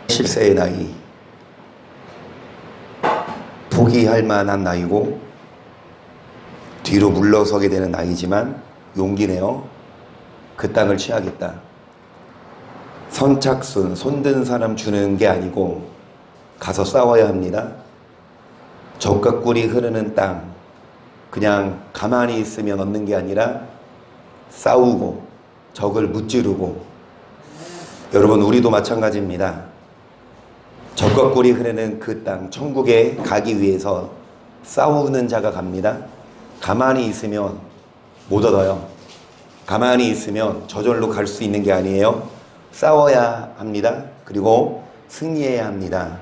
10세의 나이, 포기할 만한 나이고 뒤로 물러서게 되는 나이지만 용기내어 그 땅을 취하겠다. 선착순, 손든 사람 주는 게 아니고 가서 싸워야 합니다. 적과 꿀이 흐르는 땅, 그냥 가만히 있으면 얻는 게 아니라 싸우고 적을 무찌르고. 여러분, 우리도 마찬가지입니다. 적과 꿀이 흐르는 그 땅, 천국에 가기 위해서 싸우는 자가 갑니다. 가만히 있으면 못 얻어요. 가만히 있으면 저절로 갈 수 있는 게 아니에요. 싸워야 합니다. 그리고 승리해야 합니다.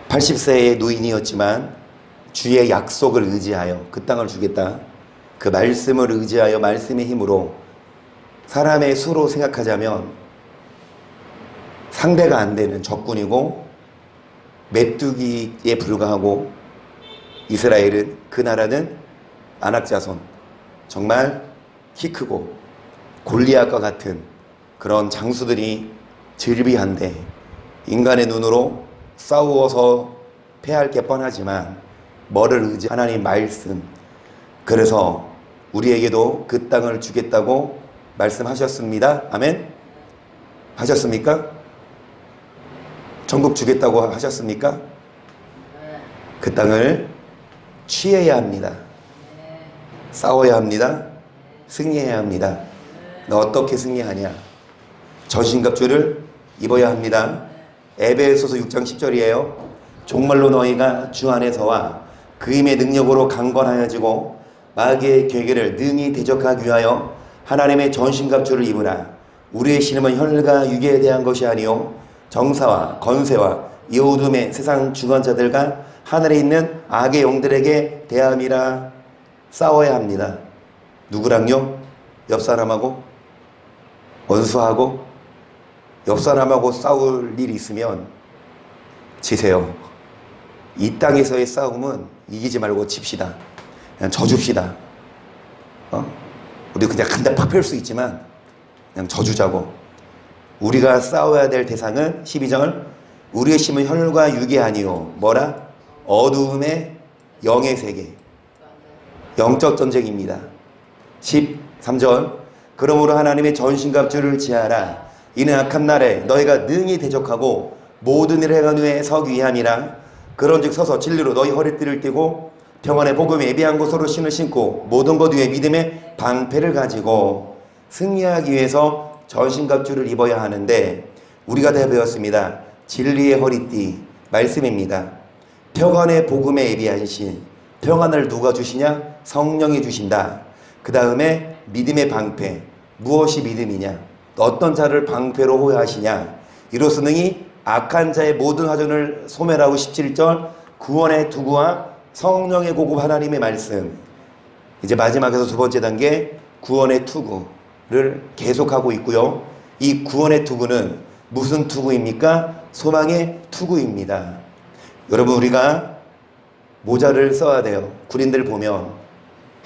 80세의 노인이었지만 주의 약속을 의지하여 그 땅을 주겠다. 그 말씀을 의지하여 말씀의 힘으로, 사람의 수로 생각하자면 상대가 안 되는 적군이고 메뚜기에 불과하고, 이스라엘은, 그 나라는 아낙자손, 정말 키 크고 골리앗과 같은 그런 장수들이 즐비한데 인간의 눈으로 싸우어서 패할 게 뻔하지만 뭐를 의지? 하나님 말씀. 그래서 우리에게도 그 땅을 주겠다고 말씀하셨습니다. 아멘? 하셨습니까? 천국 주겠다고 하셨습니까? 그 땅을 취해야 합니다. 싸워야 합니다. 승리해야 합니다. 너 어떻게 승리하냐? 전신갑주를 입어야 합니다. 에베소서 6장 10절이에요. 종말로 너희가 주 안에서와 그 힘의 능력으로 강건하여지고 마귀의 계계를 능히 대적하기 위하여 하나님의 전신갑주를 입으라. 우리의 신음은 혈과 육에 대한 것이 아니요 정사와 건세와 이 어둠의 세상 주관자들과 하늘에 있는 악의 영들에게 대함이라. 싸워야 합니다. 누구랑요? 옆 사람하고, 원수하고. 옆 사람하고 싸울 일이 있으면 지세요. 이 땅에서의 싸움은 이기지 말고 칩시다. 그냥 져줍시다. 우리 그냥 한 대 팍 펼 수 있지만 그냥 져주자고. 우리가 싸워야 될 대상은 12절, 우리의 힘은 혈과 육이 아니요 뭐라? 어두움의 영의 세계, 영적 전쟁입니다. 13절, 그러므로 하나님의 전신갑주를 지하라. 이는 악한 날에 너희가 능히 대적하고 모든 일을 행한 후에 서기 위함이라. 그런즉 서서 진리로 너희 허리띠를 띠고 평안의 복음에 예비한 곳으로 신을 신고 모든 것 위에 믿음의 방패를 가지고. 승리하기 위해서 전신갑주를 입어야 하는데 우리가 다 배웠습니다. 진리의 허리띠, 말씀입니다. 평안의 복음에 예비한 신, 평안을 누가 주시냐? 성령이 주신다. 그 다음에 믿음의 방패, 무엇이 믿음이냐? 어떤 자를 방패로 호위하시냐? 이로써 능히 악한 자의 모든 화전을 소멸하고. 17절, 구원의 투구와 성령의 고급 하나님의 말씀. 이제 마지막에서 두 번째 단계, 구원의 투구를 계속하고 있고요. 이 구원의 투구는 무슨 투구입니까? 소망의 투구입니다. 여러분, 우리가 모자를 써야 돼요. 군인들 보면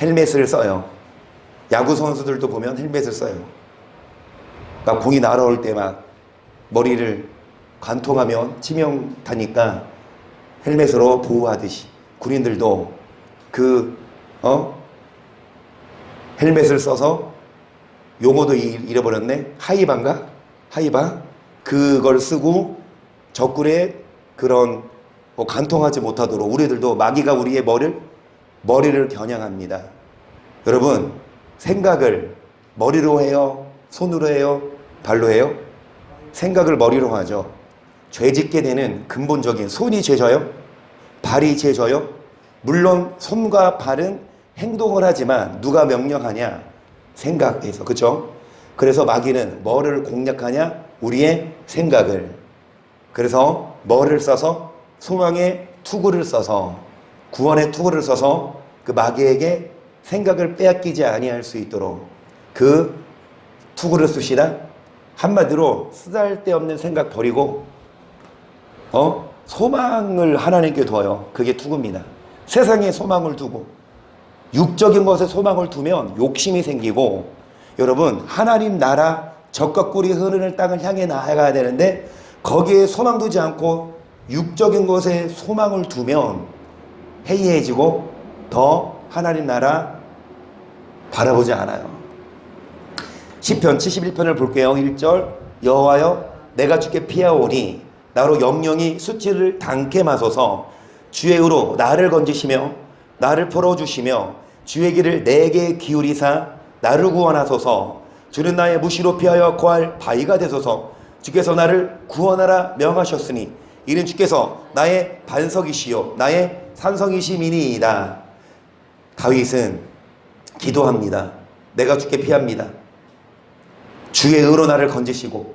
헬멧을 써요. 야구 선수들도 보면 헬멧을 써요. 막 공이 날아올 때 막 머리를 관통하면 치명타니까 헬멧으로 보호하듯이 군인들도 헬멧을 써서, 용어도 잃어버렸네. 하이바인가? 하이바? 그걸 쓰고 적군의 그런 관통하지 못하도록 우리들도, 마귀가 우리의 머리를 겨냥합니다. 여러분, 생각을 머리로 해요? 손으로 해요? 발로 해요? 생각을 머리로 하죠. 죄 짓게 되는 근본적인, 손이 죄져요? 발이 죄져요? 물론 손과 발은 행동을 하지만 누가 명령하냐? 생각에서. 그렇죠? 그래서 마귀는 뭐를 공략하냐? 우리의 생각을. 그래서 뭐를 써서? 소망의 투구를 써서, 구원의 투구를 써서 그 마귀에게 생각을 빼앗기지 아니할 수 있도록 그 투구를 씁시다. 한마디로 쓰잘데없는 생각 버리고 소망을 하나님께 둬요. 그게 투구입니다. 세상에 소망을 두고 육적인 것에 소망을 두면 욕심이 생기고, 여러분, 하나님 나라 적과 꿀이 흐르는 땅을 향해 나아가야 되는데 거기에 소망 두지 않고 육적인 것에 소망을 두면 해이해지고 더 하나님 나라 바라보지 않아요. 시편 71편을 볼게요. 1절 여호와여 내가 주께 피하오니 나로 영영이 수치를 당케 마소서. 주의 의로 나를 건지시며 나를 풀어주시며 주의 길을 내게 기울이사 나를 구원하소서. 주는 나의 무시로 피하여 거할 바위가 되소서. 주께서 나를 구원하라 명하셨으니 이는 주께서 나의 반석이시요 나의 산성이시미니이다. 다윗은 기도합니다. 내가 주께 피합니다. 주의 의로 나를 건지시고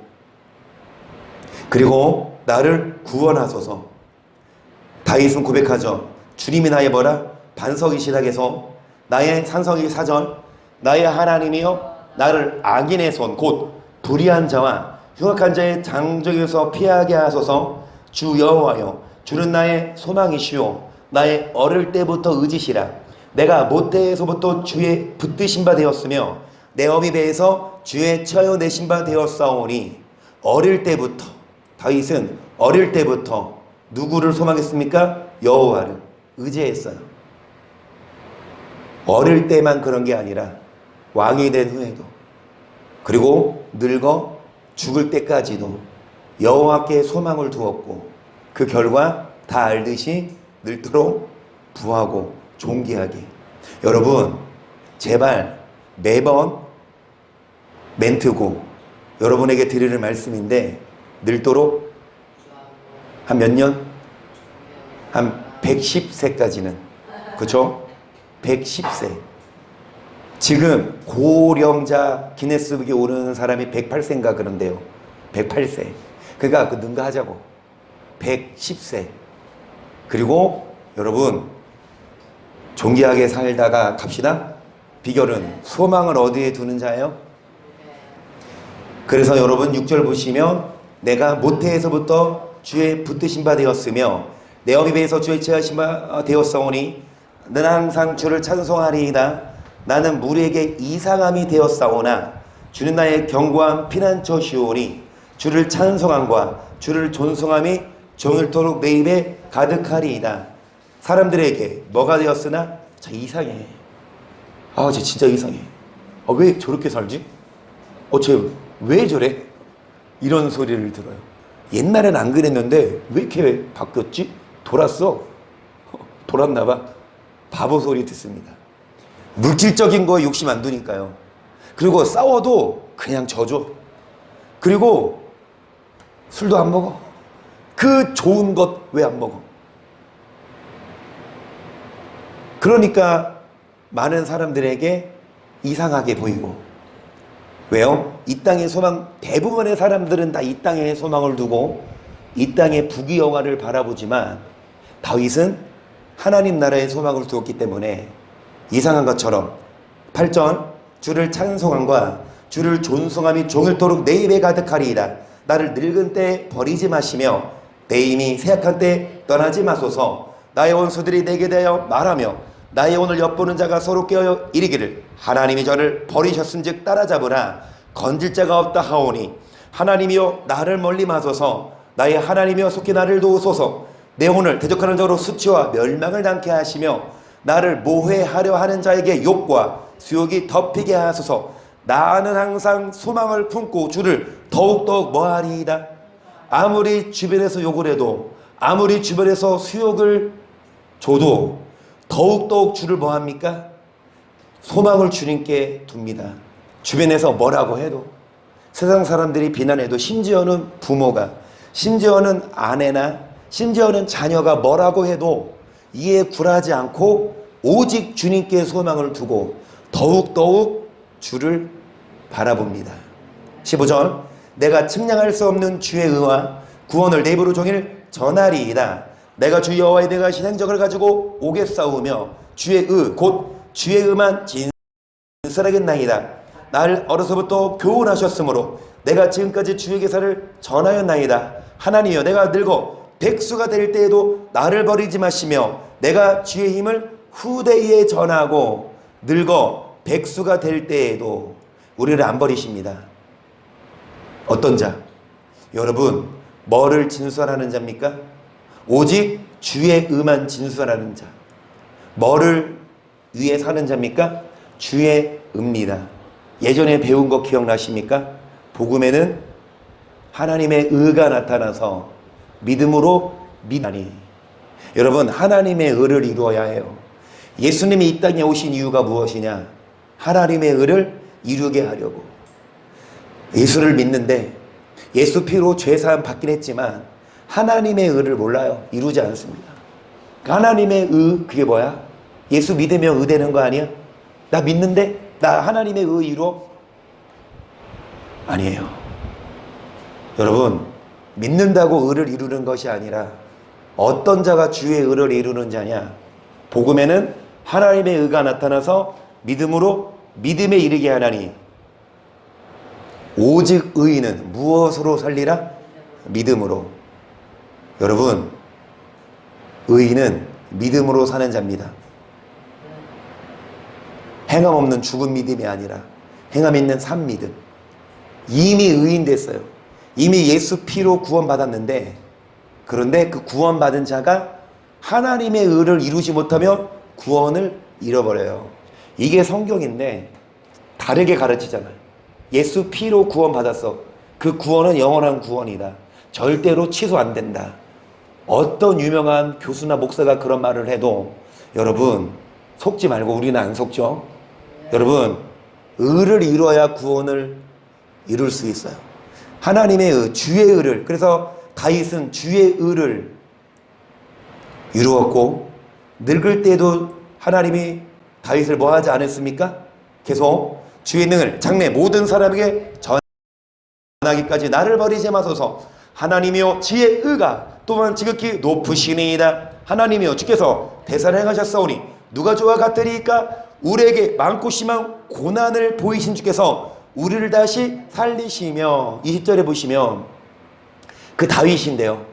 그리고 나를 구원하소서. 다윗은 고백하죠. 주님이 나의 뭐라? 반석이시다 해서 나의 산성이 사전 나의 하나님이여 나를 악인의 손 곧 불의한 자와 흉악한 자의 장정에서 피하게 하소서. 주 여호와여 주는 나의 소망이시오 나의 어릴 때부터 의지시라. 내가 모태에서부터 주의 붙드신 바 되었으며 내 어미 배에서 주의 처여 내신 바 되었사오니. 어릴 때부터 다윗은 어릴 때부터 누구를 소망했습니까? 여호와를 의지했어요. 어릴 때만 그런 게 아니라 왕이 된 후에도 그리고 늙어 죽을 때까지도 여호와께 소망을 두었고 그 결과 다 알듯이 늙도록 부하고 존귀하게. 여러분 제발 매번 멘트고 여러분에게 드리는 말씀인데 늙도록 한 몇 년? 한 110세까지는 그쵸? 110세. 지금 고령자 기네스북에 오르는 사람이 108세인가 그런데요. 108세. 그러니까 그 능가하자고. 110세. 그리고 여러분 존귀하게 살다가 갑시다. 비결은 소망을 어디에 두는 자예요? 그래서 여러분 6절 보시면 내가 모태에서부터 주의 붙드신 바 되었으며 내 어미 배에서 주의 취하신 바 되었사오니 너는 항상 주를 찬송하리이다. 나는 무리에게 이상함이 되었사오나 주는 나의 견고한 피난처시오니 주를 찬송함과 주를 존송함이 종일토록 내 입에 가득하리이다. 사람들에게 뭐가 되었으나 저 이상해. 쟤 진짜 이상해. 왜 저렇게 살지? 쟤 왜 저래? 이런 소리를 들어요. 옛날엔 안 그랬는데 왜 이렇게 바뀌었지? 돌았어. 돌았나 봐. 바보 소리 듣습니다. 물질적인 거에 욕심 안 두니까요. 그리고 싸워도 그냥 져줘. 그리고 술도 안 먹어. 그 좋은 것 왜 안 먹어? 그러니까 많은 사람들에게 이상하게 보이고. 왜요? 이 땅의 소망, 대부분의 사람들은 다 이 땅에 소망을 두고 이 땅의 부귀영화를 바라보지만 다윗은 하나님 나라의 소망을 두었기 때문에 이상한 것처럼 8절 주를 찬송함과 주를 존송함이 종일토록 내 입에 가득하리이다. 나를 늙은 때 버리지 마시며 내 힘이 쇠약한 때 떠나지 마소서. 나의 원수들이 내게 대하여 말하며 나의 오늘 엿보는 자가 서로 깨어 이르기를 하나님이 저를 버리셨은즉 따라잡으라. 건질 자가 없다 하오니 하나님이여 나를 멀리 마소서. 나의 하나님이여 속히 나를 도우소서. 내 오늘 대적하는 자로 수치와 멸망을 당케 하시며 나를 모해하려 하는 자에게 욕과 수욕이 덮이게 하소서. 나는 항상 소망을 품고 주를 더욱더욱 뭐하리이다. 아무리 주변에서 욕을 해도 아무리 주변에서 수욕을 줘도 더욱더욱 주를 뭐합니까? 소망을 주님께 둡니다. 주변에서 뭐라고 해도 세상 사람들이 비난해도 심지어는 부모가 심지어는 아내나 심지어는 자녀가 뭐라고 해도 이에 굴하지 않고 오직 주님께 소망을 두고 더욱더욱 주를 바라봅니다. 15절 내가 측량할 수 없는 주의 의와 구원을 내 입으로 종일 전하리이다. 내가 주 여호와의 대가신 행적을 가지고 오겠사오며 주의 의 곧 주의 의만 진설하겠나이다. 나를 어려서부터 교훈하셨으므로 내가 지금까지 주의 계사를 전하였나이다. 하나님이여 내가 늙어 백수가 될 때에도 나를 버리지 마시며 내가 주의 힘을 후대에 전하고 늙어 백수가 될 때에도 우리를 안 버리십니다. 어떤 자? 여러분 뭐를 진술하는 자입니까? 오직 주의 의만 진술하는 자. 뭐를 위해 사는 자입니까? 주의 의입니다. 예전에 배운 거 기억나십니까? 복음에는 하나님의 의가 나타나서 믿음으로 믿다니. 여러분, 하나님의 의를 이루어야 해요. 예수님이 이 땅에 오신 이유가 무엇이냐? 하나님의 의를 이루게 하려고. 예수를 믿는데 예수 피로 죄사함 받긴 했지만 하나님의 의를 몰라요. 이루지 않습니다. 하나님의 의, 그게 뭐야? 예수 믿으면 의 되는 거 아니야? 나 믿는데 나 하나님의 의 이루어? 아니에요. 여러분, 믿는다고 의를 이루는 것이 아니라 어떤 자가 주의 의를 이루는 자냐? 복음에는 하나님의 의가 나타나서 믿음으로 믿음에 이르게 하나니 오직 의인은 무엇으로 살리라? 믿음으로. 여러분, 의인은 믿음으로 사는 자입니다. 행함 없는 죽은 믿음이 아니라 행함 있는 산 믿음. 이미 의인 됐어요. 이미 예수 피로 구원받았는데, 그런데 그 구원받은 자가 하나님의 의를 이루지 못하며 구원을 잃어버려요. 이게 성경인데 다르게 가르치잖아요. 예수 피로 구원받았어. 그 구원은 영원한 구원이다. 절대로 취소 안 된다. 어떤 유명한 교수나 목사가 그런 말을 해도 여러분 속지 말고, 우리는 안 속죠. 여러분, 의를 이루어야 구원을 이룰 수 있어요. 하나님의 의, 주의 의를. 그래서 다윗은 주의 의를 이루었고, 늙을 때도 하나님이 다윗을 뭐 하지 않았습니까? 계속 주의 능을 장래 모든 사람에게 전하기까지 나를 버리지 마소서. 하나님이여 지의 의가 또한 지극히 높으시니이다. 하나님이여 주께서 대사를 행하셨사오니 누가 저와 같으리이까? 우리에게 많고 심한 고난을 보이신 주께서 우리를 다시 살리시며. 20절에 보시면 그 다윗인데요,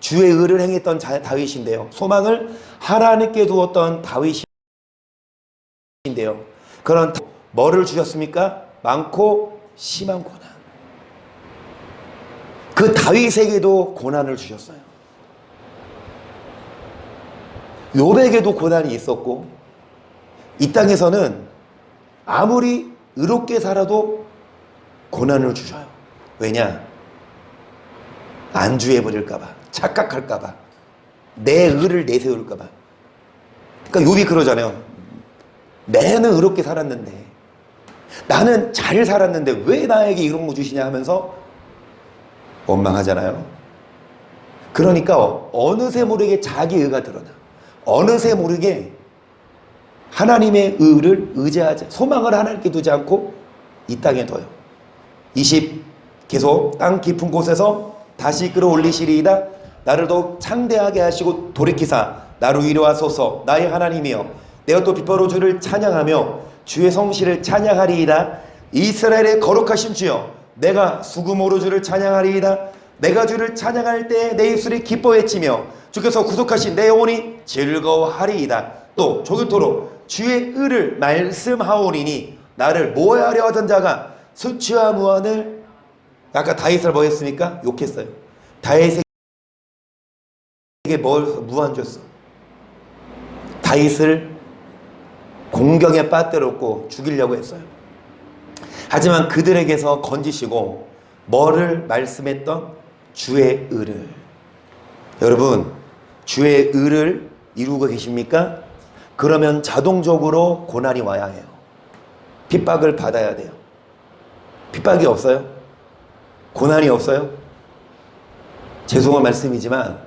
주의 의를 행했던 다윗인데요, 소망을 하나님께 두었던 다윗인데요, 그런 뭐를 주셨습니까? 많고 심한 고난. 그 다윗에게도 고난을 주셨어요. 욥에게도 고난이 있었고, 이 땅에서는 아무리 의롭게 살아도 고난을 주셔요. 왜냐? 안주해버릴까봐, 착각할까봐, 내 의를 내세울까봐. 그러니까 욥이 그러잖아요. 내는 의롭게 살았는데, 나는 잘 살았는데 왜 나에게 이런 거 주시냐 하면서 원망하잖아요. 그러니까 어느새 모르게 자기 의가 드러나. 어느새 모르게 하나님의 의를 의지하지, 소망을 하나님께 두지 않고 이 땅에 둬요. 20 계속 땅 깊은 곳에서 다시 끌어올리시리이다. 나를 더욱 창대하게 하시고 돌이키사 나로 위로하소서. 나의 하나님이여, 내가 또 비파로 주를 찬양하며 주의 성실을 찬양하리이다. 이스라엘의 거룩하신 주여, 내가 수금으로 주를 찬양하리이다. 내가 주를 찬양할 때 내 입술이 기뻐했지며 주께서 구속하신 내 영혼이 즐거워하리이다. 또 조글토록 주의 의를 말씀하오리니 나를 모해하려 하던 자가 수치와 무한을. 아까 다윗을 뭐 했습니까? 욕했어요. 다윗에게 뭘 무한 줬어? 다윗을 공경에 빠뜨렸고 죽이려고 했어요. 하지만 그들에게서 건지시고 뭐를 말씀했던? 주의 의를. 여러분, 주의 의를 이루고 계십니까? 그러면 자동적으로 고난이 와야 해요. 핍박을 받아야 돼요. 핍박이 없어요? 고난이 없어요? 죄송한 말씀이지만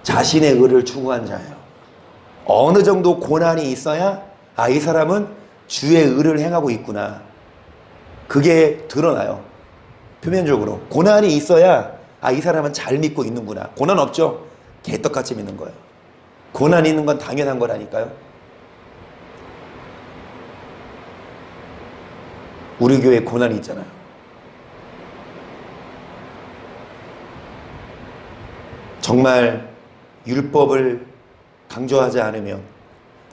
자신의 의를 추구한 자예요. 어느 정도 고난이 있어야 이 사람은 주의 의를 행하고 있구나, 그게 드러나요. 표면적으로 고난이 있어야 이 사람은 잘 믿고 있는구나. 고난 없죠? 개떡같이 믿는 거예요. 고난 있는 건 당연한 거라니까요. 우리 교회에 고난이 있잖아요. 정말 율법을 강조하지 않으면,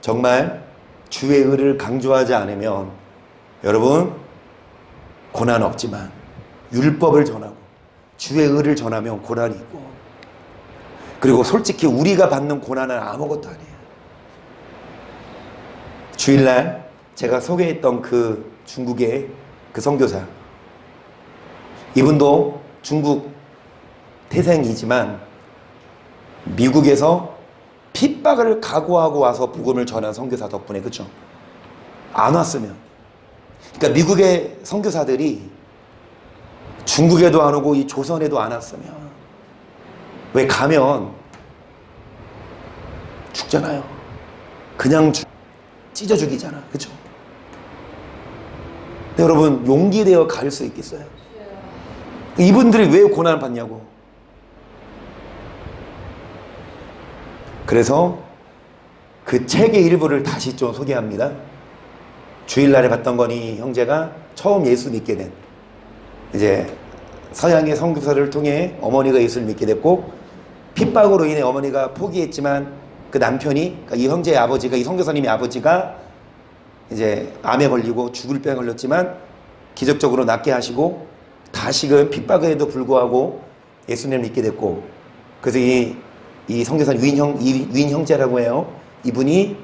정말 주의 의를 강조하지 않으면 여러분 고난 없지만 율법을 전하고 주의 의를 전하면 고난이 있고, 그리고 솔직히 우리가 받는 고난은 아무것도 아니에요. 주일날 제가 소개했던 그 중국의 그 선교사, 이분도 중국 태생이지만 미국에서 핍박을 각오하고 와서 복음을 전한 선교사 덕분에, 그렇죠? 안 왔으면, 그러니까 미국의 선교사들이 중국에도 안 오고 이 조선에도 안 왔으면, 왜 가면 죽잖아요. 그냥 찢어 죽이잖아, 그렇죠? 근데 여러분, 용기 내어 갈 수 있겠어요? 이분들이 왜 고난을 받냐고. 그래서 그 책의 일부를 다시 좀 소개합니다. 주일날에 봤던 거니 형제가 처음 예수 믿게 된, 이제 서양의 선교사를 통해 어머니가 예수를 믿게 됐고, 핍박으로 인해 어머니가 포기했지만 그 남편이, 그러니까 이 형제의 아버지가, 이 선교사님의 아버지가 이제 암에 걸리고 죽을 병에 걸렸지만 기적적으로 낫게 하시고 다시금 핍박에도 불구하고 예수님을 믿게 됐고, 그래서 이 선교사님 윈 형제라고 해요. 이분이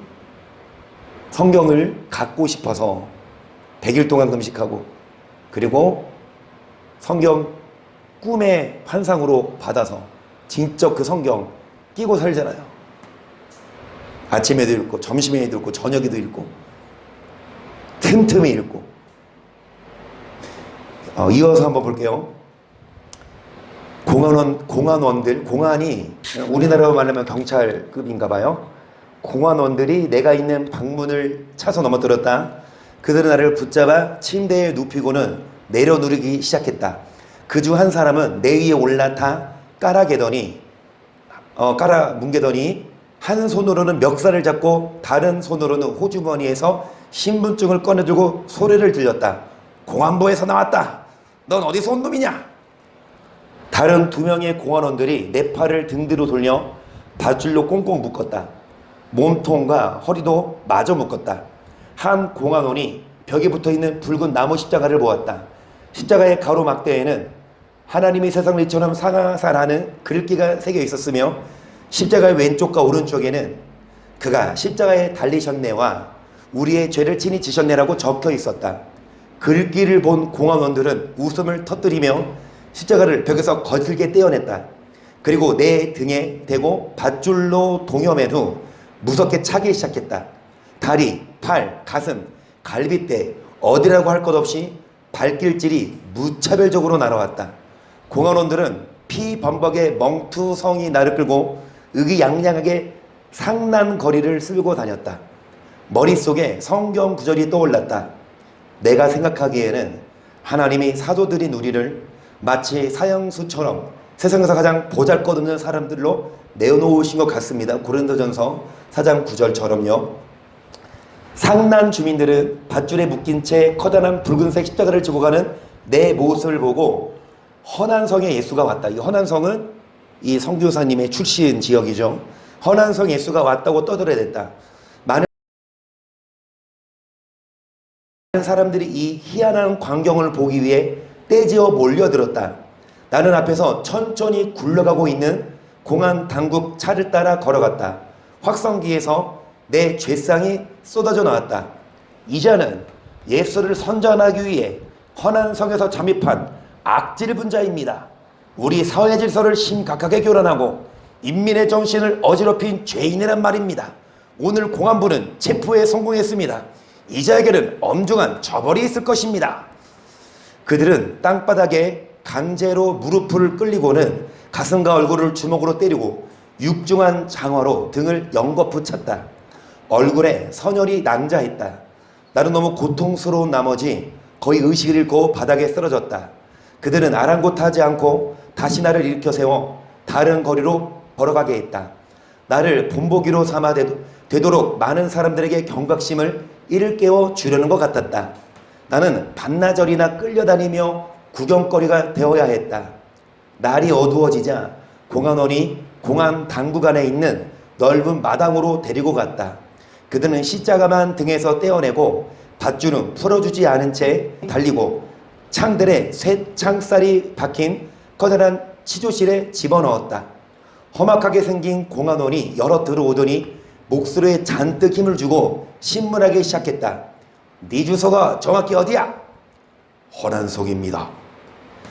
성경을 갖고 싶어서 100일 동안 금식하고, 그리고 성경 꿈의 환상으로 받아서 직접 그 성경 끼고 살잖아요. 아침에도 읽고 점심에도 읽고 저녁에도 읽고 틈틈이 읽고. 이어서 한번 볼게요. 공안원들, 공안이 우리나라로 말하면 경찰급인가 봐요. 공안원들이 내가 있는 방문을 차서 넘어뜨렸다. 그들은 나를 붙잡아 침대에 눕히고는 내려누르기 시작했다. 그 중 한 사람은 내 위에 올라타 뭉개더니 한 손으로는 멱살을 잡고 다른 손으로는 호주머니에서 신분증을 꺼내들고 소리를 들렸다. 공안부에서 나왔다. 넌 어디서 온 놈이냐? 다른 2명의 공안원들이 내 팔을 등 뒤로 돌려 밧줄로 꽁꽁 묶었다. 몸통과 허리도 마저 묶었다. 한 공안원이 벽에 붙어있는 붉은 나무 십자가를 보았다. 십자가의 가로막대에는 하나님이 세상을 이처럼 사랑하사라는 글귀가 새겨 있었으며, 십자가의 왼쪽과 오른쪽에는 그가 십자가에 달리셨네와 우리의 죄를 친히 지셨네라고 적혀 있었다. 글귀를 본 공안원들은 웃음을 터뜨리며 십자가를 벽에서 거칠게 떼어냈다. 그리고 내 등에 대고 밧줄로 동여맨 후 무섭게 차기 시작했다. 다리, 팔, 가슴, 갈빗대 어디라고 할 것 없이 발길질이 무차별적으로 날아왔다. 공안원들은 피범벅의 멍투성이 나를 끌고 의기양양하게 상난거리를 쓸고 다녔다. 머릿속에 성경 구절이 떠올랐다. 내가 생각하기에는 하나님이 사도들인 우리를 마치 사형수처럼 세상에서 가장 보잘것없는 사람들로 내어놓으신 것 같습니다. 고린도전서 4장 9절처럼요. 상난 주민들은 밧줄에 묶인 채 커다란 붉은색 십자가를 지고 가는 내 모습을 보고 허난성에 예수가 왔다. 이 허난성은 이 선교사님의 출신 지역이죠. 허난성 예수가 왔다고 떠들어댔다. 많은 사람들이 이 희한한 광경을 보기 위해 떼지어 몰려들었다. 나는 앞에서 천천히 굴러가고 있는 공안 당국 차를 따라 걸어갔다. 확성기에서 내 죄상이 쏟아져 나왔다. 이자는 예수를 선전하기 위해 허난성에서 잠입한 악질 분자입니다. 우리 사회 질서를 심각하게 교란하고 인민의 정신을 어지럽힌 죄인이란 말입니다. 오늘 공안부는 체포에 성공했습니다. 이자에게는 엄중한 처벌이 있을 것입니다. 그들은 땅바닥에 강제로 무릎을 끌리고는 가슴과 얼굴을 주먹으로 때리고 육중한 장화로 등을 연거푸 찼다. 얼굴에 선혈이 낭자했다. 나는 너무 고통스러운 나머지 거의 의식을 잃고 바닥에 쓰러졌다. 그들은 아랑곳하지 않고 다시 나를 일으켜 세워 다른 거리로 걸어가게 했다. 나를 본보기로 삼아 되도록 많은 사람들에게 경각심을 일깨워 주려는 것 같았다. 나는 반나절이나 끌려다니며 구경거리가 되어야 했다. 날이 어두워지자 공안원이 공안 당국 안에 있는 넓은 마당으로 데리고 갔다. 그들은 십자가만 등에서 떼어내고 밧줄은 풀어주지 않은 채 달리고 창들에 쇠창살이 박힌 커다란 치조실에 집어넣었다. 험악하게 생긴 공안원이 열어 들어오더니 목소리에 잔뜩 힘을 주고 신문하기 시작했다. 네 주소가 정확히 어디야? 허난성입니다.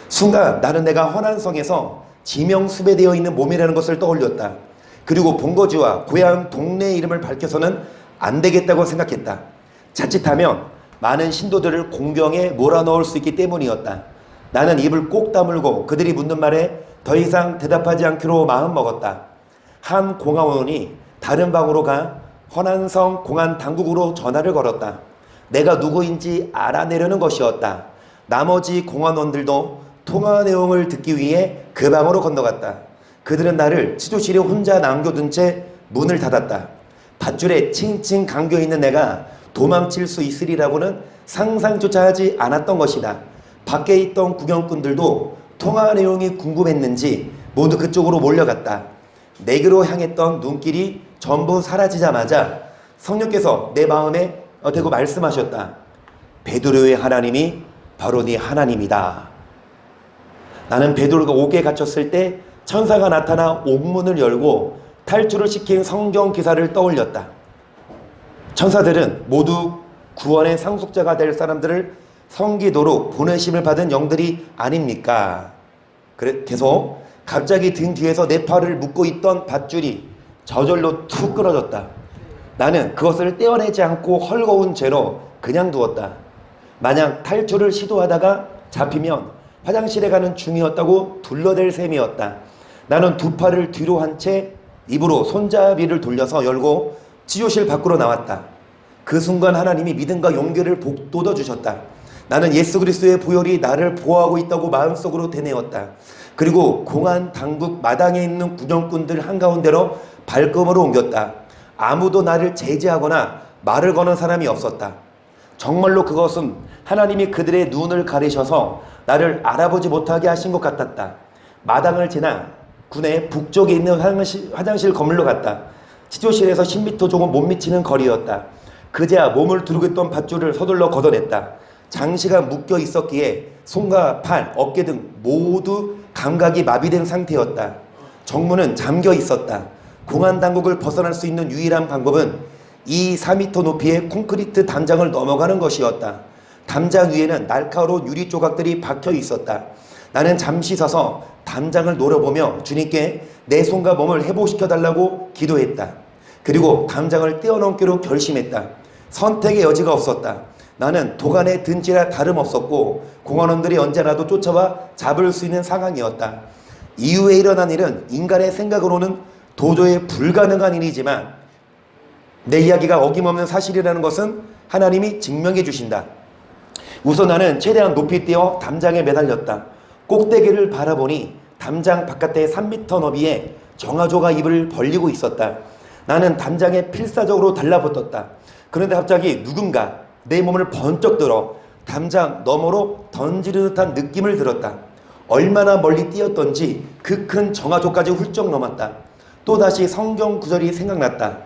순간 나는 내가 허난성에서 지명수배되어 있는 몸이라는 것을 떠올렸다. 그리고 본거지와 고향 동네 이름을 밝혀서는 안 되겠다고 생각했다. 자칫하면 많은 신도들을 공경에 몰아넣을 수 있기 때문이었다. 나는 입을 꼭 다물고 그들이 묻는 말에 더 이상 대답하지 않기로 마음먹었다. 한 공안원이 다른 방으로 가 허난성 공안 당국으로 전화를 걸었다. 내가 누구인지 알아내려는 것이었다. 나머지 공안원들도 통화 내용을 듣기 위해 그 방으로 건너갔다. 그들은 나를 치조실에 혼자 남겨둔 채 문을 닫았다. 밧줄에 칭칭 감겨있는 내가 도망칠 수 있으리라고는 상상조차 하지 않았던 것이다. 밖에 있던 구경꾼들도 통화 내용이 궁금했는지 모두 그쪽으로 몰려갔다. 내게로 향했던 눈길이 전부 사라지자마자 성령께서 내 마음에 대고 말씀하셨다. 베드로의 하나님이 바로 네 하나님이다. 나는 베드로가 옥에 갇혔을 때 천사가 나타나 옥문을 열고 탈출을 시킨 성경 기사를 떠올렸다. 천사들은 모두 구원의 상속자가 될 사람들을 섬기도록 보내심을 받은 영들이 아닙니까? 계속 갑자기 등 뒤에서 내 팔을 묶고 있던 밧줄이 저절로 툭 끊어졌다. 나는 그것을 떼어내지 않고 헐거운 채로 그냥 두었다. 만약 탈출을 시도하다가 잡히면 화장실에 가는 중이었다고 둘러댈 셈이었다. 나는 두 팔을 뒤로 한 채 입으로 손잡이를 돌려서 열고 치료실 밖으로 나왔다. 그 순간 하나님이 믿음과 용기를 북돋워 주셨다. 나는 예수 그리스도의 보혈이 나를 보호하고 있다고 마음속으로 되뇌었다. 그리고 공안 당국 마당에 있는 구경꾼들 한가운데로 발걸음으로 옮겼다. 아무도 나를 제지하거나 말을 거는 사람이 없었다. 정말로 그것은 하나님이 그들의 눈을 가리셔서 나를 알아보지 못하게 하신 것 같았다. 마당을 지나 군의 북쪽에 있는 화장실 건물로 갔다. 치료실에서 10m 조금 못 미치는 거리였다. 그제야 몸을 두르고 있던 밧줄을 서둘러 걷어냈다. 장시간 묶여 있었기에 손과 팔, 어깨 등 모두 감각이 마비된 상태였다. 정문은 잠겨 있었다. 공안 당국을 벗어날 수 있는 유일한 방법은 이 4m 높이의 콘크리트 담장을 넘어가는 것이었다. 담장 위에는 날카로운 유리 조각들이 박혀 있었다. 나는 잠시 서서 담장을 노려보며 주님께 내 손과 몸을 회복시켜 달라고 기도했다. 그리고 담장을 뛰어넘기로 결심했다. 선택의 여지가 없었다. 나는 도간에 든지라 다름없었고 공안원들이 언제라도 쫓아와 잡을 수 있는 상황이었다. 이후에 일어난 일은 인간의 생각으로는 도저히 불가능한 일이지만 내 이야기가 어김없는 사실이라는 것은 하나님이 증명해 주신다. 우선 나는 최대한 높이 뛰어 담장에 매달렸다. 꼭대기를 바라보니 담장 바깥에 3m 너비에 정화조가 입을 벌리고 있었다. 나는 담장에 필사적으로 달라붙었다. 그런데 갑자기 누군가 내 몸을 번쩍 들어 담장 너머로 던지는 듯한 느낌을 들었다. 얼마나 멀리 뛰었던지 그 큰 정화조까지 훌쩍 넘었다. 또다시 성경 구절이 생각났다.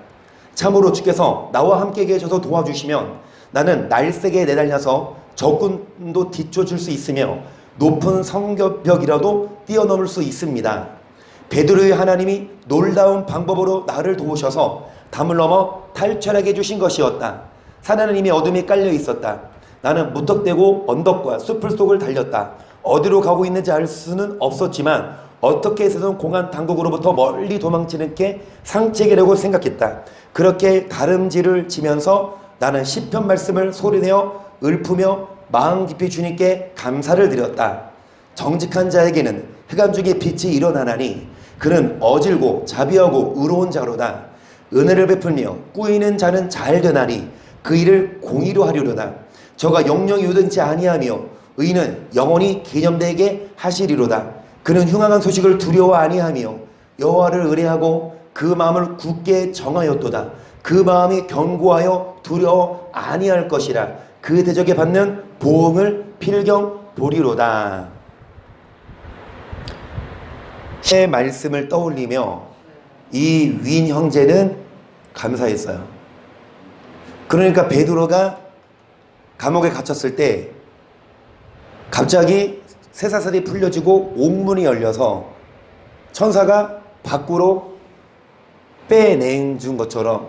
참으로 주께서 나와 함께 계셔서 도와주시면 나는 날쌔게 내달려서 적군도 뒤쫓을 수 있으며 높은 성벽이라도 뛰어넘을 수 있습니다. 베드로의 하나님이 놀라운 방법으로 나를 도우셔서 담을 넘어 탈출하게 해주신 것이었다. 산에는 이미 어둠이 깔려 있었다. 나는 무턱대고 언덕과 숲을 속을 달렸다. 어디로 가고 있는지 알 수는 없었지만 어떻게 해서든 공안 당국으로부터 멀리 도망치는 게 상책이라고 생각했다. 그렇게 다름질을 치면서 나는 시편 말씀을 소리내어 읊으며 마음 깊이 주님께 감사를 드렸다. 정직한 자에게는黑暗 중에 빛이 일어나나니 그는 어질고 자비하고 의로운 자로다. 은혜를 베풀며 꾸이는 자는 잘 되나니 그 일을 공의로 하리로다. 저가 영영이 유든지 아니하며 의는 영원히 기념되게 하시리로다. 그는 흉악한 소식을 두려워 아니하며 여호와를 의뢰하고 그 마음을 굳게 정하였도다. 그 마음이 견고하여 두려워 아니할 것이라. 그 대적에 받는 보응을 필경 보리로다. 의 말씀을 떠올리며 이 위인 형제는 감사했어요. 그러니까 베드로가 감옥에 갇혔을 때 갑자기 쇠사슬이 풀려지고 옥문이 열려서 천사가 밖으로 빼낸 준 것처럼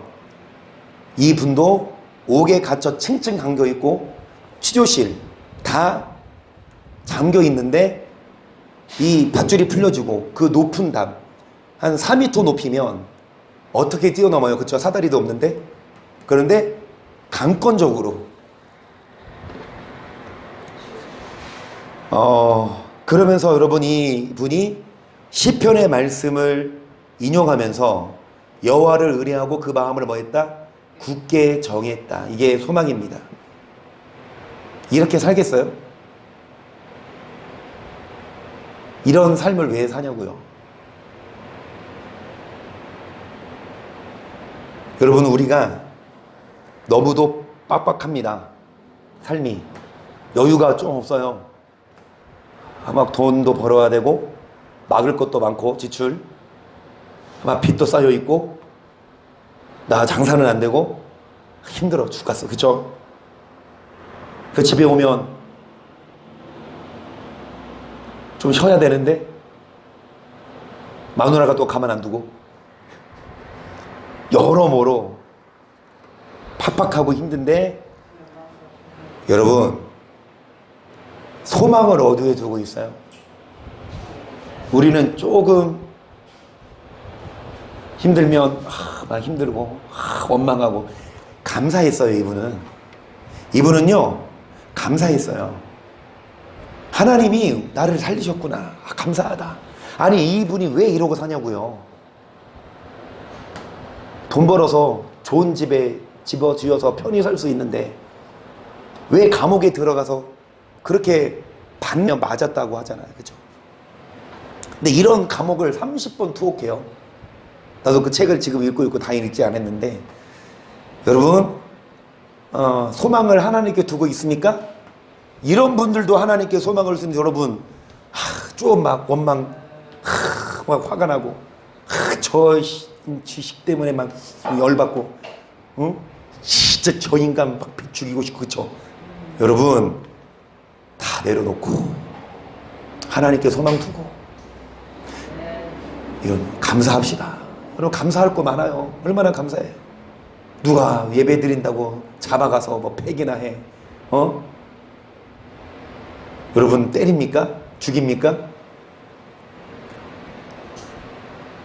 이분도 옥에 갇혀 층층 잠겨 있고 취조실 다 잠겨 있는데 이 밧줄이 풀려지고 그 높은 담 한 4m 높이면 어떻게 뛰어넘어요? 그쵸? 사다리도 없는데. 그런데 강권적으로 그러면서 여러분 이분이 시편의 말씀을 인용하면서 여호와를 의뢰하고 그 마음을 뭐했다? 굳게 정했다. 이게 소망입니다. 이렇게 살겠어요? 이런 삶을 왜 사냐고요? 여러분 우리가 너무도 빡빡합니다. 삶이 여유가 좀 없어요. 막 돈도 벌어야 되고 막을 것도 많고 지출 막 빚도 쌓여 있고 나 장사는 안 되고 힘들어 죽겠어. 그쵸? 그 집에 오면 좀 쉬어야 되는데 마누라가 또 가만 안 두고 여러모로 팍팍하고 힘든데 여러분 소망을 어디에 두고 있어요? 우리는 조금 힘들면 막 힘들고 원망하고 감사했어요. 이분은요 감사했어요. 하나님이 나를 살리셨구나. 감사하다. 아니 이분이 왜 이러고 사냐고요. 돈 벌어서 좋은 집에 집어지어서 편히 살 수 있는데 왜 감옥에 들어가서 그렇게 반면 맞았다고 하잖아요. 그죠? 근데 이런 감옥을 30번 투옥해요. 나도 그 책을 지금 읽고 있고 다 읽지 않았는데 여러분 소망을 하나님께 두고 있습니까? 이런 분들도 하나님께 소망을 두는 여러분 좀 막 원망 막 화가 나고 저 지식 때문에 막 열받고 진짜 저 인간 막 죽이고 싶고 그쵸? 여러분 다 내려놓고 하나님께 소망 두고 이건 감사합시다. 여러분 감사할 거 많아요. 얼마나 감사해요. 누가 예배 드린다고 잡아가서 뭐 팩이나 해. 여러분 때립니까? 죽입니까?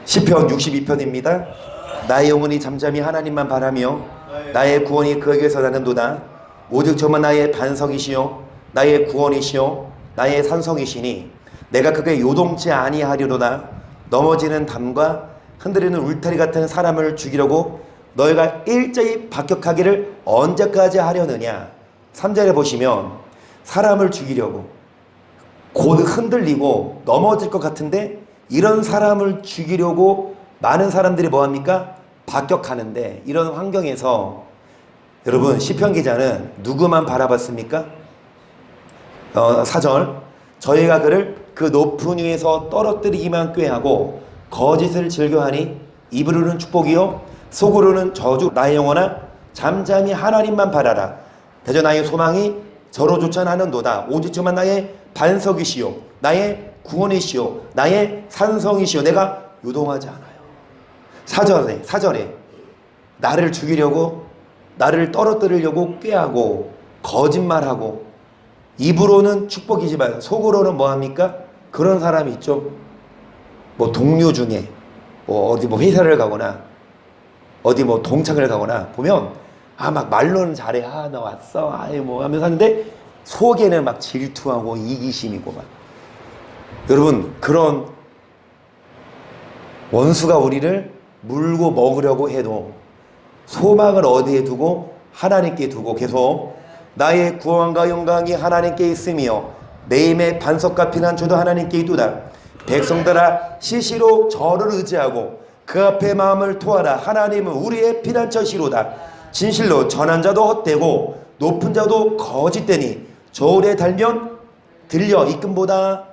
시편 62편입니다. 나의 영혼이 잠잠히 하나님만 바라며 나의 구원이 그에게서 나는도다. 오직 저만 나의 반석이시요 나의 구원이시요 나의 산성이시니 내가 그게 요동치 아니하리로다. 넘어지는 담과 흔들리는 울타리 같은 사람을 죽이려고 너희가 일제히 박격하기를 언제까지 하려느냐. 3절에 보시면 사람을 죽이려고 곧 흔들리고 넘어질 것 같은데 이런 사람을 죽이려고 많은 사람들이 뭐합니까? 박격하는데 이런 환경에서 여러분 시편 기자는 누구만 바라봤습니까? 4절 저희가 그를 그 높은 위에서 떨어뜨리기만 꾀하고 거짓을 즐겨하니 입으로는 축복이요 속으로는 저주. 나의 영혼아 잠잠히 하나님만 바라라. 대저 나의 소망이 저로조차 나는도다. 오직 저만 나의 반석이시요 나의 구원이시요 나의 산성이시요 내가 요동하지 않아요. 4절에 나를 죽이려고 나를 떨어뜨리려고 꾀하고 거짓말하고 입으로는 축복이지만 속으로는 뭐합니까? 그런 사람이 있죠. 뭐 동료 중에 뭐 어디 뭐 회사를 가거나 어디 뭐 동창을 가거나 보면 막 말로는 잘해. 나 왔어. 뭐 하면서 하는데 속에는 막 질투하고 이기심이고 막. 여러분 그런 원수가 우리를 물고 먹으려고 해도 소망을 어디에 두고? 하나님께 두고 계속 나의 구원과 영광이 하나님께 있으며 내 힘의 반석과 피난처도 하나님께 있도다. 백성들아 시시로 저를 의지하고 그 앞에 마음을 토하라. 하나님은 우리의 피난처시로다. 진실로 전한 자도 헛되고 높은 자도 거짓되니 저울에 달면 들려 이끔보다.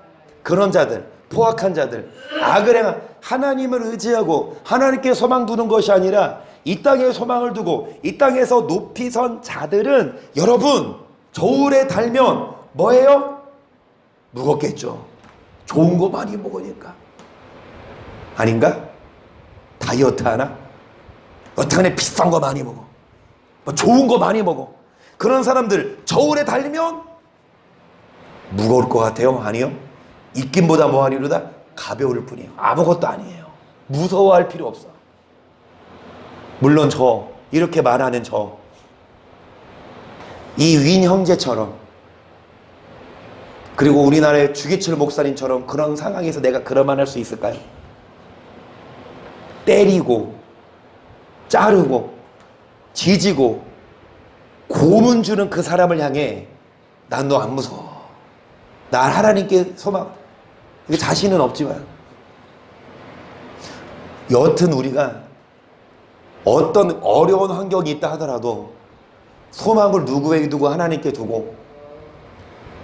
그런 자들, 포악한 자들, 악을 행한 하나님을 의지하고 하나님께 소망 두는 것이 아니라 이 땅에 소망을 두고 이 땅에서 높이 선 자들은 여러분 저울에 달면 뭐예요? 무겁겠죠. 좋은 거 많이 먹으니까. 아닌가? 다이어트 하나? 어떡하네 비싼 거 많이 먹어. 뭐 좋은 거 많이 먹어. 그런 사람들 저울에 달리면 무거울 것 같아요? 아니요. 입김보다 뭐하리로다? 가벼울 뿐이에요. 아무것도 아니에요. 무서워할 필요 없어. 물론 이렇게 말하는 이 윈 형제처럼, 그리고 우리나라의 주기철 목사님처럼 그런 상황에서 내가 그런 말 할 수 있을까요? 때리고 자르고 지지고 고문 주는 그 사람을 향해 난 너 안 무서워. 난 하나님께 소망. 이게 자신은 없지만 여튼 우리가 어떤 어려운 환경이 있다 하더라도 소망을 누구에게 두고 하나님께 두고,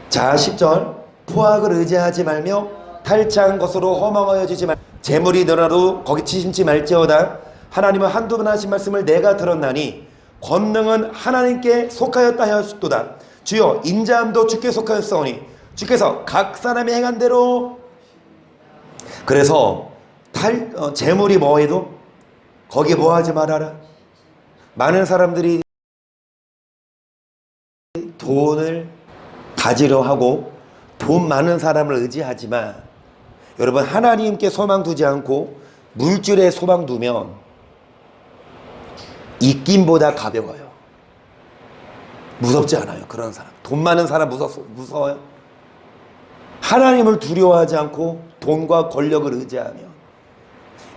자 10절 포악을 의지하지 말며 탈취한 것으로 허망하여지지 말. 재물이 늘어나도 거기 치심치 말지어다. 하나님은 한두 번 하신 말씀을 내가 들었나니 권능은 하나님께 속하였다 하였도다. 주여 인자함도 주께 속하였사오니 주께서 각 사람이 행한 대로. 그래서 재물이 뭐해도 거기 뭐하지 말아라. 많은 사람들이 돈을 가지려 하고 돈 많은 사람을 의지하지만, 여러분 하나님께 소망 두지 않고 물질에 소망 두면 입김보다 가벼워요. 무섭지 않아요. 그런 사람, 돈 많은 사람 무서워요? 하나님을 두려워하지 않고 돈과 권력을 의지하면,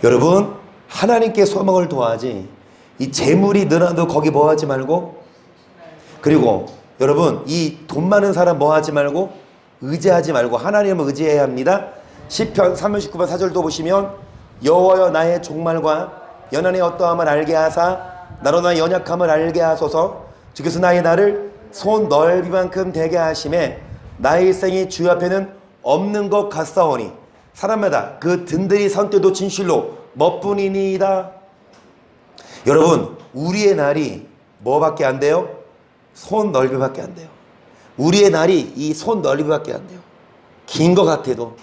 여러분 하나님께 소망을 도하지 이 재물이 늘어나도 거기 뭐하지 말고, 그리고 여러분 이 돈 많은 사람 뭐하지 말고 의지하지 말고 하나님을 의지해야 합니다. 시편 39편 4절도 보시면 여호와여 나의 종말과 연한의 어떠함을 알게 하사 나로 나의 연약함을 알게 하소서. 주께서 나의 날을 손 넓이만큼 되게 하심에 나의 일생이 주 앞에는 없는 것 같사오니 사람마다 그 든든히 선 때도 진실로 멋뿐이니이다. 여러분 우리의 날이 뭐밖에 안 돼요? 손 넓이밖에 안 돼요. 우리의 날이 이 손 넓이밖에 안 돼요. 긴 것 같아도,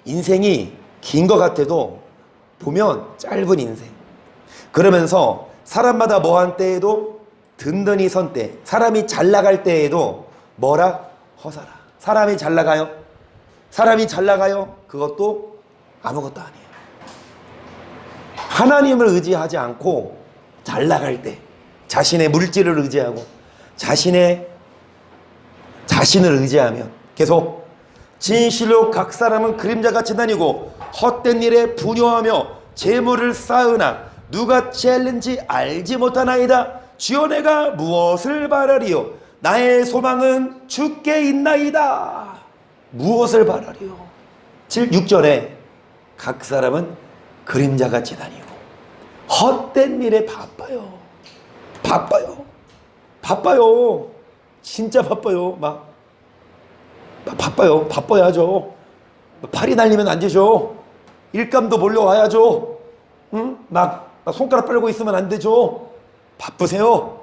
인생이 긴 것 같아도 보면 짧은 인생. 그러면서 사람마다 뭐한 때에도 든든히 선 때, 사람이 잘 나갈 때에도 뭐라? 허사라. 사람이 잘 나가요? 사람이 잘 나가요? 그것도 아무것도 아니에요. 하나님을 의지하지 않고 잘 나갈 때 자신의 물질을 의지하고 자신을 의지하면 계속 진실로 각 사람은 그림자같이 다니고 헛된 일에 분요하며 재물을 쌓으나 누가 챌린지 알지 못하나이다. 주여 내가 무엇을 바라리요? 나의 소망은 주께 있나이다. 무엇을 바라리요? 6절에 각 사람은 그림자같이 다니고 헛된 일에 바빠요. 진짜 바빠요. 바빠야죠. 팔이 날리면 안 되죠. 일감도 몰려와야죠. 응? 막 손가락 빨고 있으면 안 되죠. 바쁘세요.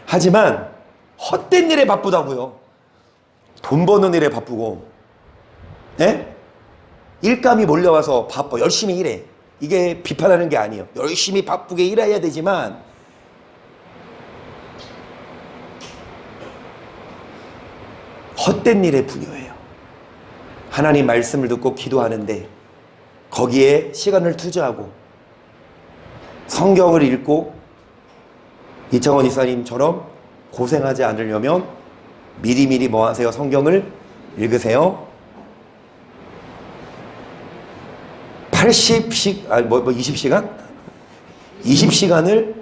하지만 헛된 일에 바쁘다고요. 돈 버는 일에 바쁘고, 일감이 몰려와서 바빠. 열심히 일해. 이게 비판하는 게 아니에요. 열심히 바쁘게 일해야 되지만 헛된 일에 분요해요. 하나님 말씀을 듣고 기도하는데 거기에 시간을 투자하고 성경을 읽고 이창원 이사님처럼 고생하지 않으려면 미리미리 뭐 하세요? 성경을 읽으세요. 20시간? 20시간을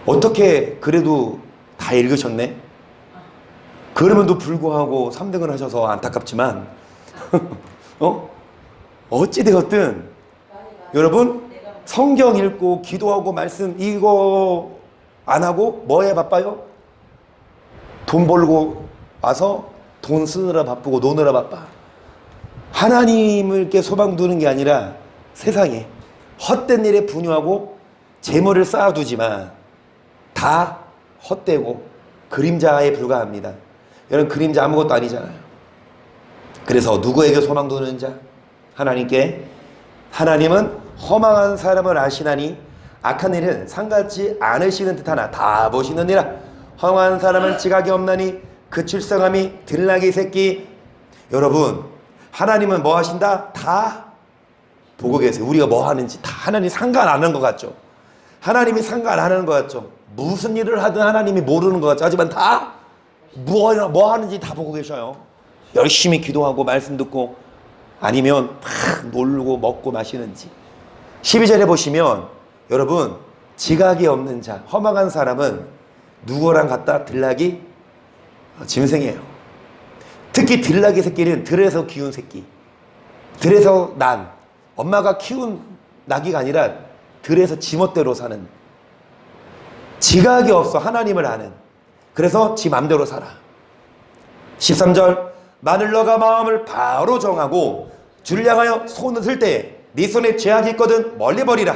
어떻게 그래도 다 읽으셨네? 그럼에도 불구하고 3등을 하셔서 안타깝지만 어찌되었든 여러분 성경 읽고 기도하고 말씀 이거 안 하고 뭐에 바빠요? 돈 벌고 와서 돈 쓰느라 바쁘고 노느라 바빠. 하나님께 소망 두는 게 아니라 세상에 헛된 일에 분유하고 재물을 쌓아두지만 다 헛되고 그림자에 불과합니다. 여러분 그림자 아무것도 아니잖아요. 그래서 누구에게 소망 두는 자? 하나님께. 하나님은 허망한 사람을 아시나니 악한 일은 상같지 않으시는 듯하나 다 보시느니라. 허망한 사람은 지각이 없나니 그 출생함이 들나귀 새끼. 여러분 하나님은 뭐 하신다? 다 보고 계세요. 우리가 뭐 하는지 다 하나님 상관 안 하는 것 같죠? 하나님이 상관 안 하는 것 같죠? 무슨 일을 하든 하나님이 모르는 것 같죠? 하지만 다 뭐 하는지 다 보고 계셔요. 열심히 기도하고 말씀 듣고 아니면 막 놀고 먹고 마시는지. 12절에 보시면 여러분 지각이 없는 자, 허망한 사람은 누구랑 같다? 들나귀 짐승이에요. 특히 들나귀 새끼는 들에서 키운 새끼, 들에서 난 엄마가 키운 나귀가 아니라 들에서 지멋대로 사는, 지각이 없어. 하나님을 아는. 그래서 지 맘대로 살아. 13절 만일 너가 마음을 바로 정하고 주를 향하여 손을 들 때에 네 손에 죄악이 있거든 멀리 버리라.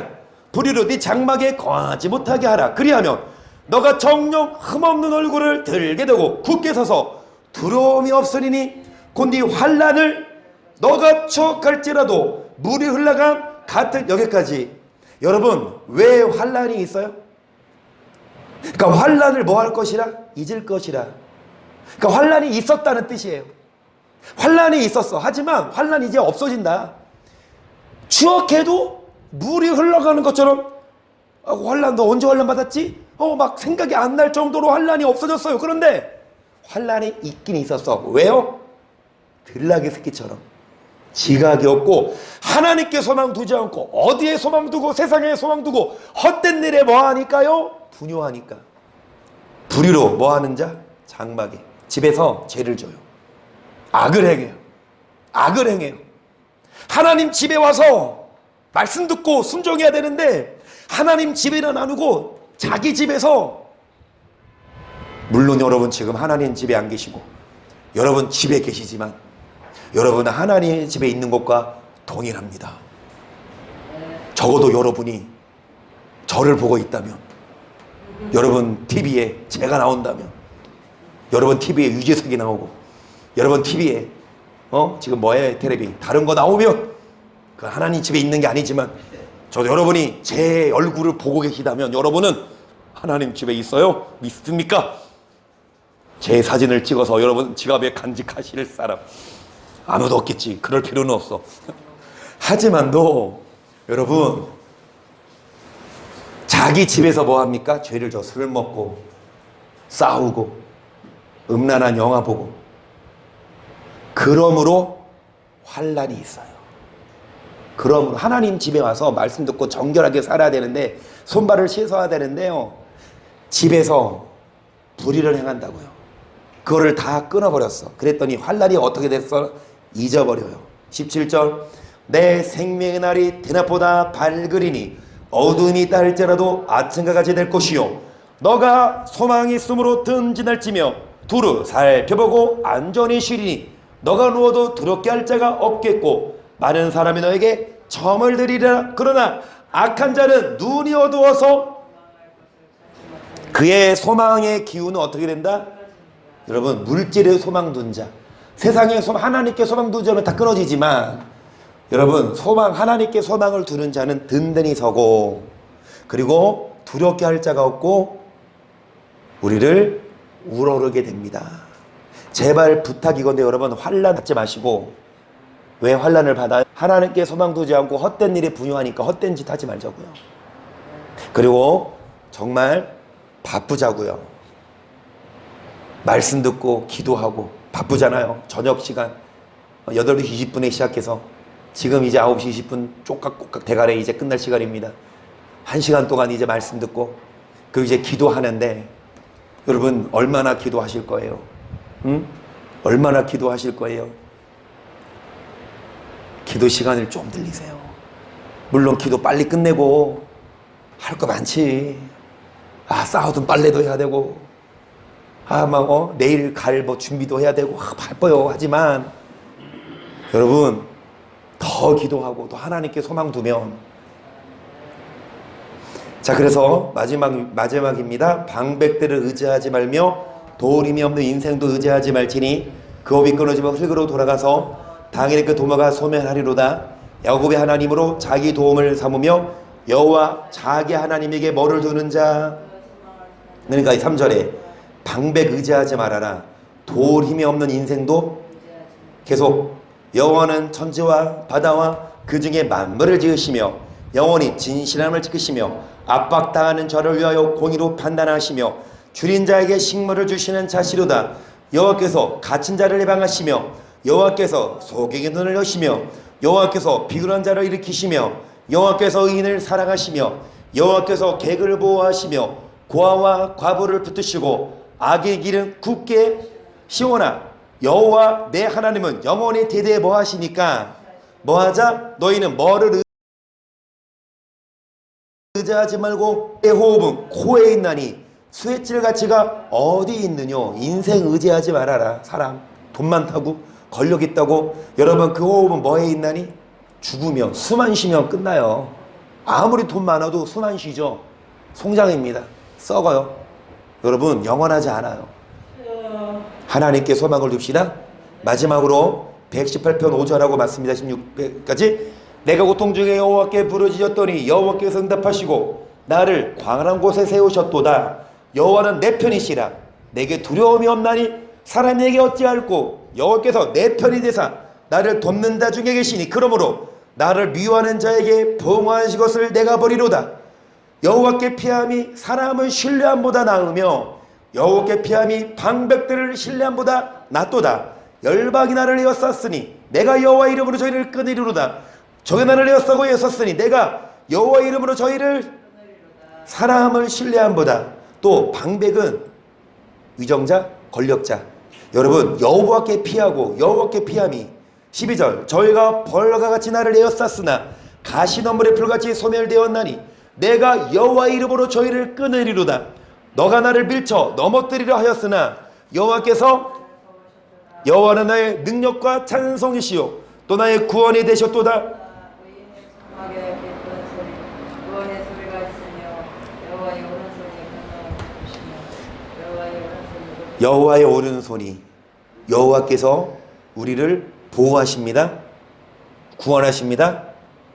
불의로 네 장막에 거하지 못하게 하라. 그리하면 너가 정령 흠없는 얼굴을 들게 되고 굳게 서서 두려움이 없으리니 곧 네 환난을 너가 추억할지라도 물이 흘러간 같은 여기까지. 여러분 왜 환난이 있어요? 그러니까 환난을 뭐 할 것이라? 잊을 것이라. 그러니까 환난이 있었다는 뜻이에요. 환난이 있었어. 하지만 환난이 이제 없어진다. 추억해도 물이 흘러가는 것처럼 환난 너 언제 환난 받았지? 막 생각이 안 날 정도로 환난이 없어졌어요. 그런데 환난이 있긴 있었어. 왜요? 들나귀 새끼처럼 지각이 없고 하나님께 소망 두지 않고 어디에 소망 두고 세상에 소망 두고 헛된 일에 뭐 하니까요? 분요하니까. 불의로 뭐 하는 자? 장막에 집에서 죄를 져요. 악을 행해요. 악을 행해요. 하나님 집에 와서 말씀 듣고 순종해야 되는데 하나님 집에는 안 오고 자기 집에서, 물론 여러분 지금 하나님 집에 안 계시고 여러분 집에 계시지만 여러분은 하나님 집에 있는 것과 동일합니다. 적어도 여러분이 저를 보고 있다면, 여러분 TV에 제가 나온다면, 여러분 TV에 유재석이 나오고, 여러분 TV에 지금 뭐예요? 텔레비 다른 거 나오면 그 하나님 집에 있는 게 아니지만 저도 여러분이 제 얼굴을 보고 계시다면 여러분은 하나님 집에 있어요? 믿습니까? 제 사진을 찍어서 여러분 지갑에 간직하실 사람 아무도 없겠지. 그럴 필요는 없어. 하지만도 여러분 자기 집에서 뭐 합니까? 죄를 져 술 먹고 싸우고 음란한 영화 보고, 그러므로 환난이 있어요. 그러므로 하나님 집에 와서 말씀 듣고 정결하게 살아야 되는데, 손발을 씻어야 되는데요, 집에서 불의를 행한다고요. 그거를 다 끊어버렸어. 그랬더니 환난이 어떻게 됐어? 잊어버려요. 17절 내 생명의 날이 대낮보다 밝으리니 어두움이 있다 할지라도 아침과 같이 될 것이요 너가 소망이 있으므로 든진할지며 두루 살펴보고 안전히 쉬리니 너가 누워도 두렵게 할 자가 없겠고 많은 사람이 너에게 점을 들이리라. 그러나 악한 자는 눈이 어두워서 그의 소망의 기운은 어떻게 된다? 여러분 물질에 소망 둔 자, 세상에 소망, 하나님께 소망 두지 않으면 다 끊어지지만 여러분 소망, 하나님께 소망을 두는 자는 든든히 서고, 그리고 두렵게 할 자가 없고 우리를 우러르게 됩니다. 제발 부탁이건데 여러분 환난 받지 마시고. 왜 환난을 받아요? 하나님께 소망 두지 않고 헛된 일에 분유하니까 헛된 짓 하지 말자고요. 그리고 정말 바쁘자고요. 말씀 듣고 기도하고 바쁘잖아요. 저녁 시간 8시 20분에 시작해서 지금 이제 9시 20분 쪽각꼬깍 대가래 이제 끝날 시간입니다. 1시간 동안 이제 말씀 듣고 그 이제 기도하는데 여러분 얼마나 기도하실 거예요? 응? 얼마나 기도하실 거예요? 기도 시간을 좀 늘리세요. 물론 기도 빨리 끝내고 할 거 많지. 싸우든 빨래도 해야 되고 내일 갈 뭐 준비도 해야 되고 바빠요. 하지만 여러분 더 기도하고 또 하나님께 소망 두면, 자 그래서 마지막입니다. 방백들을 의지하지 말며 도림이 없는 인생도 의지하지 말지니 그 호흡이 끊어지면 흙으로 돌아가서 당일에 그 도마가 소멸하리로다. 야곱의 하나님으로 자기 도움을 삼으며 여호와 자기 하나님에게 뭐를 두는 자. 그러니까 이 3절에 방백 의지하지 말아라. 도울 힘이 없는 인생도 계속 여호와는 천지와 바다와 그 중에 만물을 지으시며 영원히 진실함을 지키시며 압박당하는 저를 위하여 공의로 판단하시며 줄인 자에게 식물을 주시는 자시로다. 여호와께서 갇힌 자를 해방하시며 여호와께서 소경의 눈을 여시며 여호와께서 비굴한 자를 일으키시며 여호와께서 의인을 사랑하시며 여호와께서 객을 보호하시며 고아와 과부를 붙드시고 악의 길은 굳게 시오나 여호와 내 하나님은 영원히 대대에 뭐하시니까 뭐하자? 너희는 뭐를 의지하지 말고 내 호흡은 코에 있나니 수액질 가치가 어디 있느냐. 인생 의지하지 말아라. 사람 돈 많다고 권력 있다고 여러분 그 호흡은 뭐에 있나니? 죽으면 숨만 쉬면 끝나요. 아무리 돈 많아도 숨만 쉬죠. 송장입니다. 썩어요. 여러분 영원하지 않아요. 하나님께 소망을 둡시다. 마지막으로 118편 5절하고 맞습니다. 16까지 내가 고통 중에 여호와께 부르짖었더니 여호와께서 응답하시고 나를 광활한 곳에 세우셨도다. 여호와는 내 편이시라. 내게 두려움이 없나니 사람에게 어찌할꼬. 여호와께서 내 편이 되사 나를 돕는 자 중에 계시니 그러므로 나를 미워하는 자에게 봉하신 것을 내가 버리로다. 여호와께 피함이 사람을 신뢰함보다 나으며 여호와께 피함이 방백들을 신뢰함보다 낫도다. 열방이 나를 에워쌌으니 내가 여호와 이름으로 저희를 끊으리로다. 적이 나를 에워싸고 에워쌌으니 내가 여호와 이름으로 저희를 사람을 신뢰함보다. 또 방백은 위정자, 권력자. 여러분 여호와께 피하고 여호와께 피함이 12절 저희가 벌과 같이 나를 에워쌌으나 가시너물의 풀같이 소멸되었나니 내가 여호와 이름으로 저희를 끊으리로다. 너가 나를 밀쳐 넘어뜨리려 하였으나 여호와는 나의 능력과 찬송이시요 또 나의 구원이 되셨도다. 여호와의 오른손이 여호와께서 우리를 보호하십니다. 구원하십니다.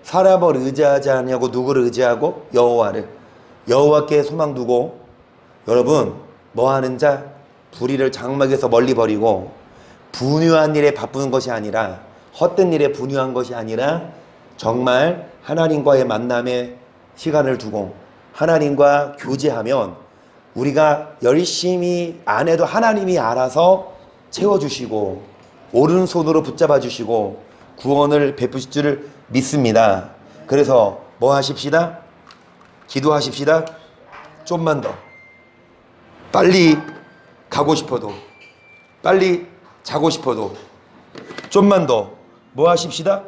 사람을 의지하지 않냐고 누구를 의지하고 여호와를. 여호와께 소망 두고 여러분 뭐하는 자 불의를 장막에서 멀리 버리고 분유한 일에 바쁜 것이 아니라 헛된 일에 분유한 것이 아니라 정말 하나님과의 만남에 시간을 두고 하나님과 교제하면 우리가 열심히 안 해도 하나님이 알아서 채워주시고 오른손으로 붙잡아 주시고 구원을 베푸실 줄을 믿습니다. 그래서 뭐 하십시다? 기도하십시다. 좀만 더 빨리 가고 싶어도 빨리 자고 싶어도 좀만 더 뭐 하십시다?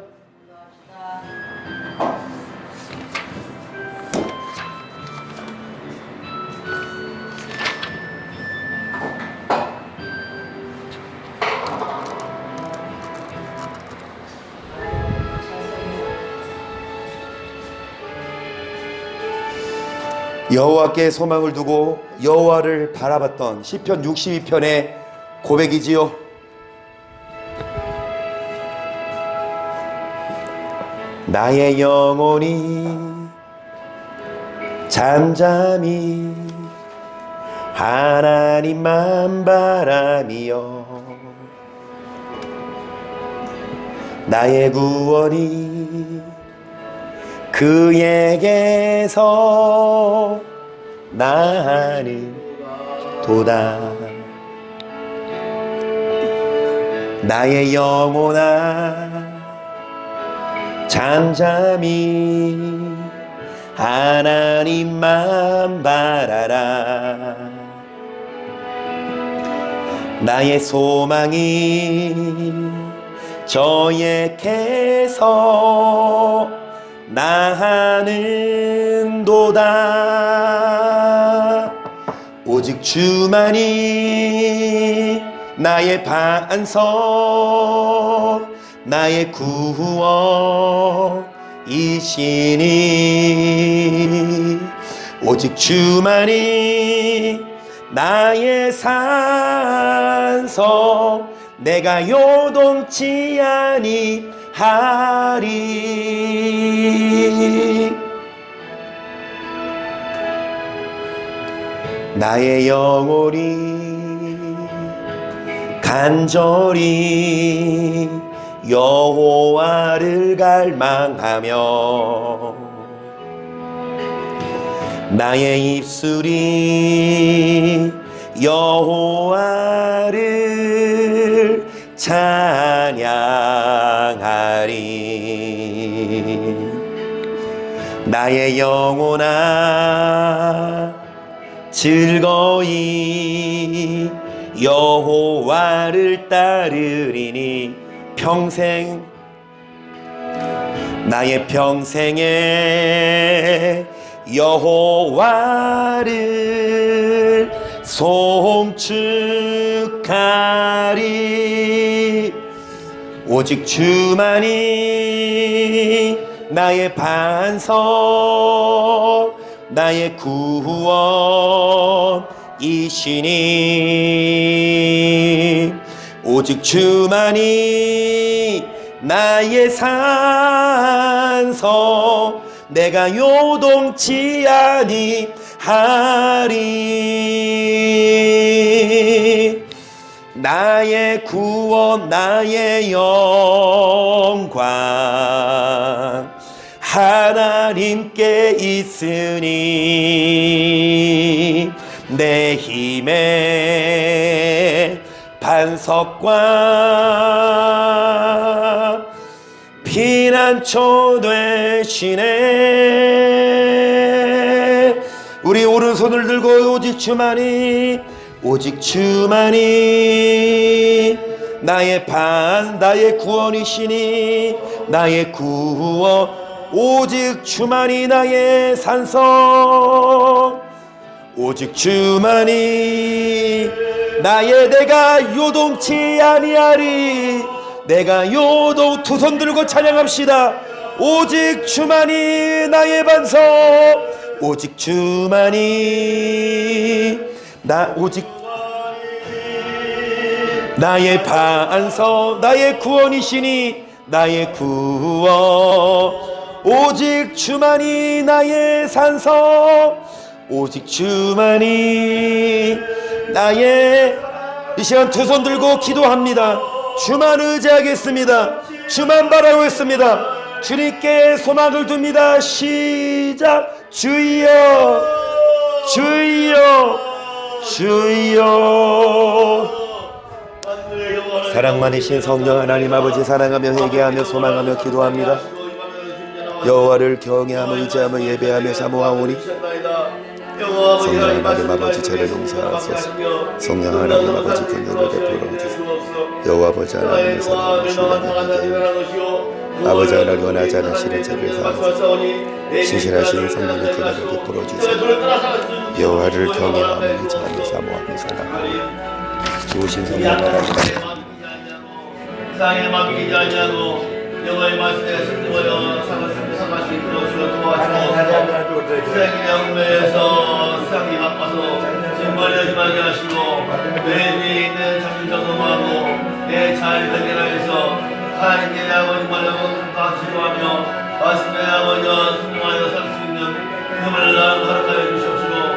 여호와께 소망을 두고 여호와를 바라봤던 시편 62편의 고백이지요. 나의 영혼이 잠잠히 하나님만 바라며 나의 구원이 그에게서 나는 도다. 나의 영혼아 잠잠히 하나님만 바라라. 나의 소망이 저에게서 나는 도다. 오직 주만이 나의 반석 나의 구원이시니 오직 주만이 나의 산성 내가 요동치 아니하리. 나의 영혼이 간절히 여호와를 갈망하며 나의 입술이 여호와를 찬양하리. 나의 영혼아 즐거이 여호와를 따르리니 평생 나의 평생에 여호와를 송축하리. 오직 주만이 나의 반석 나의 구원이시니 오직 주만이 나의 산성 내가 요동치 아니하리. 나의 구원 나의 영광 하나님께 있으니 내 힘의 반석과 피난처 되시네. 우리 오른손을 들고 오직 주만이 나의 나의 구원이시니 나의 구원 오직 주만이 나의 산성 오직 주만이 나의 내가 요동치 아니하리. 내가 요동 두 손 들고 찬양합시다. 오직 주만이 나의 반석 오직 주만이 오직 나의 반석 나의 구원이시니 나의 구원 오직 주만이 나의 산성 오직 주만이 나의 이 시간 두 손 들고 기도합니다. 주만 의지하겠습니다. 주만 바라보겠습니다. 주님께 소망을 둡니다. 시작. 주여 주여 주여. 사랑 많으신 성령 하나님 아버지 사랑하며 회개하며 소망하며 기도합니다. 여호와를 경외하며 의지하며 예배하며 사모하오니 성령 하나님 아버지 죄를 용서하소서. 성령 하나님 아버지 긍휼을 베풀어 주소서. 여호와 아버지 하나님의 사랑을 신뢰하며 아버지 하나님 원하지 않은 실의 죄를 사하소서. 신실하신 성령의 긍휼을 베풀어 주소서. 여호와를 경외하며 의지하며 사모하며 사랑하오니 좋으신 성령 하나님 세상에 맡기지 아니하고 여호와의 말씀에 순종하여 살아갈 수 있도록 주여 도와주옵소서. 세상의 영매에서 세상이 바빠서 증벌하지 말게 하시고 내 위에 있는 자신을 점검하고 내 잘 변경하여서 하나님께 아버지 말하고 감사하며 말씀에 아버지와 순종하여 살 수 있는 힘을 허락하여